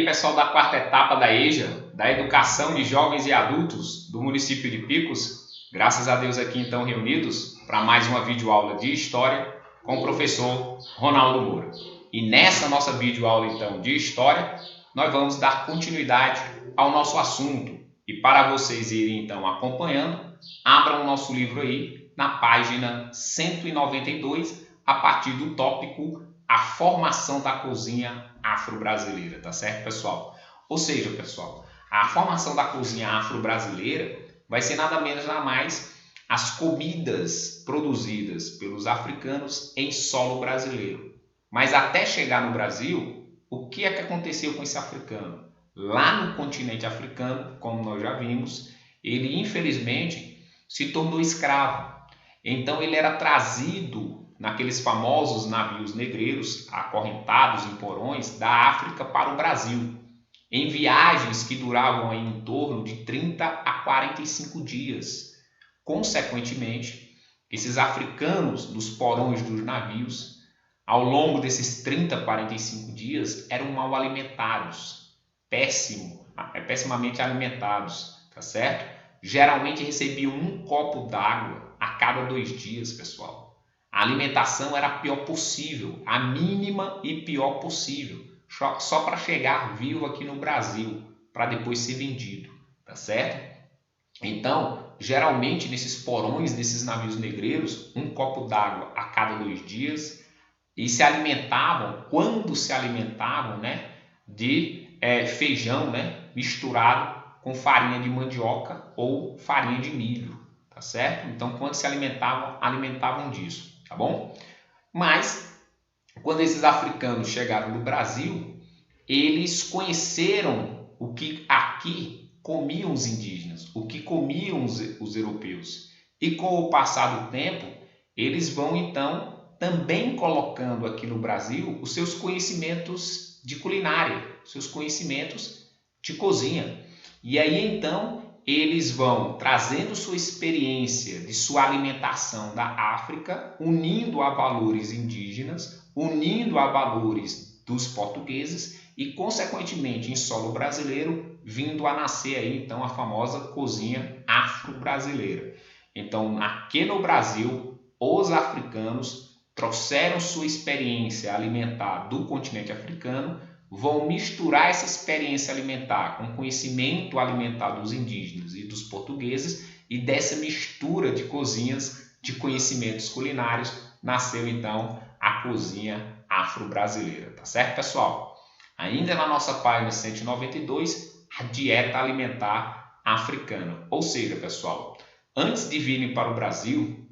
aí, pessoal da quarta etapa da EJA, da Educação de Jovens e Adultos do município de Picos. Graças a Deus aqui então reunidos para mais uma videoaula de História com o professor Ronaldo Moura. E nessa nossa videoaula então de História, nós vamos dar continuidade ao nosso assunto. E para vocês irem então acompanhando, abram o nosso livro aí na página 192, a partir do tópico A Formação da Cozinha Afro-Brasileira, tá certo, pessoal? Ou seja, pessoal, a formação da cozinha afro-brasileira vai ser nada menos nada mais as comidas produzidas pelos africanos em solo brasileiro. Mas até chegar no Brasil, o que é que aconteceu com esse africano? Lá no continente africano, como nós já vimos, ele infelizmente se tornou escravo. Então ele era trazido naqueles famosos navios negreiros acorrentados em porões da África para o Brasil, em viagens que duravam aí em torno de 30 a 45 dias. Consequentemente, esses africanos dos porões dos navios, ao longo desses 30 a 45 dias, eram mal alimentados, pessimamente alimentados, tá certo? Geralmente recebiam um copo d'água a cada 2 dias, pessoal. A alimentação era a pior possível, a mínima e pior possível, só para chegar vivo aqui no Brasil, para depois ser vendido, tá certo? Então, geralmente nesses porões, desses navios negreiros, um copo d'água a cada 2 dias, e se alimentavam, quando se alimentavam, né, de feijão, né, misturado com farinha de mandioca ou farinha de milho, tá certo? Então, quando se alimentavam disso. Tá bom? Mas, quando esses africanos chegaram no Brasil, eles conheceram o que aqui comiam os indígenas, o que comiam os europeus. E com o passar do tempo, eles vão então também colocando aqui no Brasil os seus conhecimentos de culinária, seus conhecimentos de cozinha. E aí então eles vão trazendo sua experiência de sua alimentação da África, unindo a valores indígenas, unindo a valores dos portugueses e, consequentemente, em solo brasileiro, vindo a nascer aí, então, a famosa cozinha afro-brasileira. Então, aqui no Brasil, os africanos trouxeram sua experiência alimentar do continente africano, vão misturar essa experiência alimentar com conhecimento alimentar dos indígenas e dos portugueses, e dessa mistura de cozinhas, de conhecimentos culinários, nasceu então a cozinha afro-brasileira, tá certo, pessoal? Ainda na nossa página 192, a dieta alimentar africana. Ou seja, pessoal, antes de virem para o Brasil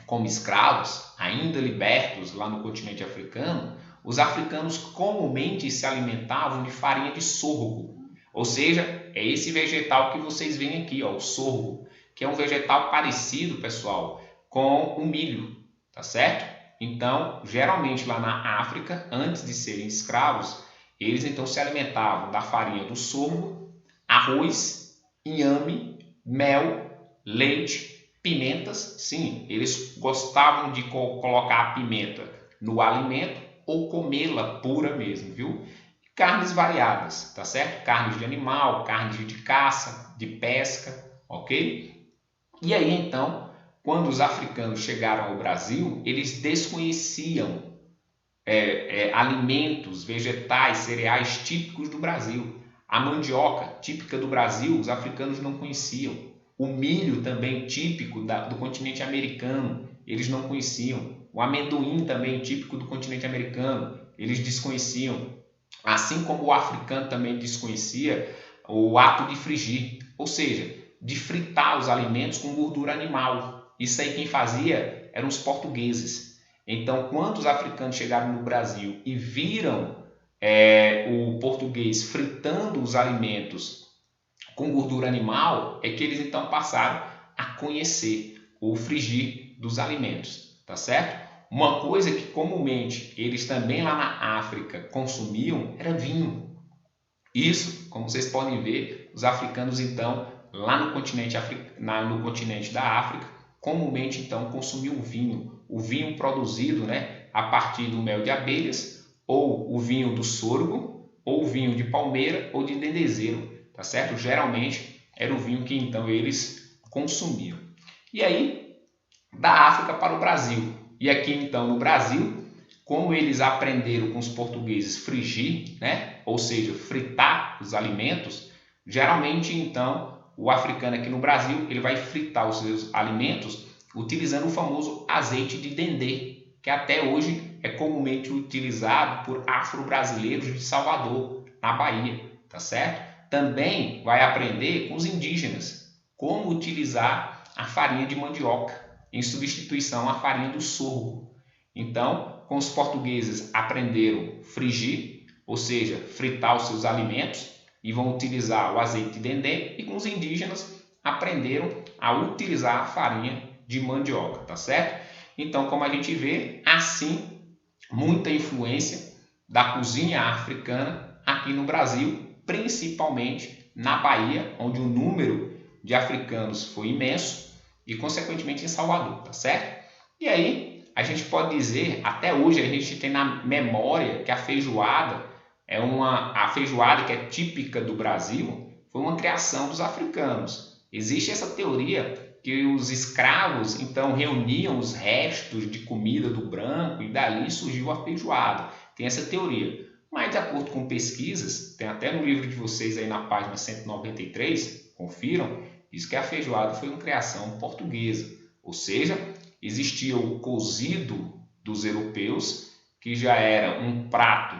como escravos, ainda libertos lá no continente africano, os africanos comumente se alimentavam de farinha de sorgo, ou seja, é esse vegetal que vocês veem aqui, ó, o sorgo, que é um vegetal parecido, pessoal, com o milho, tá certo? Então, geralmente lá na África, antes de serem escravos, eles então se alimentavam da farinha do sorgo, arroz, inhame, mel, leite, pimentas. Sim, eles gostavam de colocar a pimenta no alimento, ou comê-la pura mesmo, viu? Carnes variadas, tá certo? Carnes de animal, carnes de caça, de pesca, ok? E aí, então, quando os africanos chegaram ao Brasil, eles desconheciam alimentos, vegetais, cereais típicos do Brasil. A mandioca, típica do Brasil, os africanos não conheciam. O milho, também típico do continente americano, eles não conheciam. O amendoim, também típico do continente americano, eles desconheciam. Assim como o africano também desconhecia o ato de frigir, ou seja, de fritar os alimentos com gordura animal. Isso aí quem fazia eram os portugueses. Então, quando os africanos chegaram no Brasil e viram o português fritando os alimentos com gordura animal, é que eles então passaram a conhecer o frigir dos alimentos, tá certo? Uma coisa que comumente eles também lá na África consumiam era vinho. Isso, como vocês podem ver, os africanos então lá no continente da África comumente então consumiam o vinho produzido, né, a partir do mel de abelhas ou o vinho do sorgo, ou vinho de palmeira ou de dendezeiro, tá certo? Geralmente era o vinho que então eles consumiam. E aí, da África para o Brasil. E aqui então no Brasil, como eles aprenderam com os portugueses frigir, né? Ou seja, fritar os alimentos, geralmente então o africano aqui no Brasil ele vai fritar os seus alimentos utilizando o famoso azeite de dendê, que até hoje é comumente utilizado por afro-brasileiros de Salvador, na Bahia, tá certo? Também vai aprender com os indígenas como utilizar a farinha de mandioca em substituição à farinha do sorgo. Então, com os portugueses aprenderam frigir, ou seja, fritar os seus alimentos e vão utilizar o azeite de dendê, e com os indígenas aprenderam a utilizar a farinha de mandioca, tá certo? Então, como a gente vê, assim, muita influência da cozinha africana aqui no Brasil, principalmente na Bahia, onde o número de africanos foi imenso, e consequentemente em Salvador, tá certo? E aí, a gente pode dizer, até hoje a gente tem na memória que a feijoada que é típica do Brasil, foi uma criação dos africanos. Existe essa teoria que os escravos então reuniam os restos de comida do branco e dali surgiu a feijoada. Tem essa teoria. Mas de acordo com pesquisas, tem até no livro de vocês aí na página 193, confiram, diz que a feijoada foi uma criação portuguesa. Ou seja, existia o cozido dos europeus, que já era um prato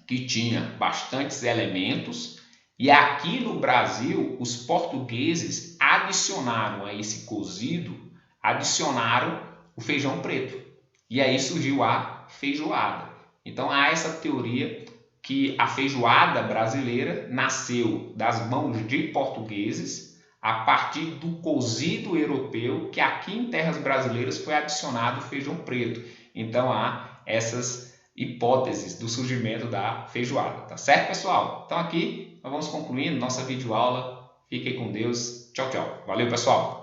que tinha bastantes elementos, e aqui no Brasil, os portugueses adicionaram a esse cozido, adicionaram o feijão preto. E aí surgiu a feijoada. Então há essa teoria que a feijoada brasileira nasceu das mãos de portugueses a partir do cozido europeu, que aqui em terras brasileiras foi adicionado o feijão preto. Então há essas hipóteses do surgimento da feijoada. Tá certo, pessoal? Então aqui nós vamos concluindo nossa videoaula. Fiquem com Deus. Tchau, tchau. Valeu, pessoal!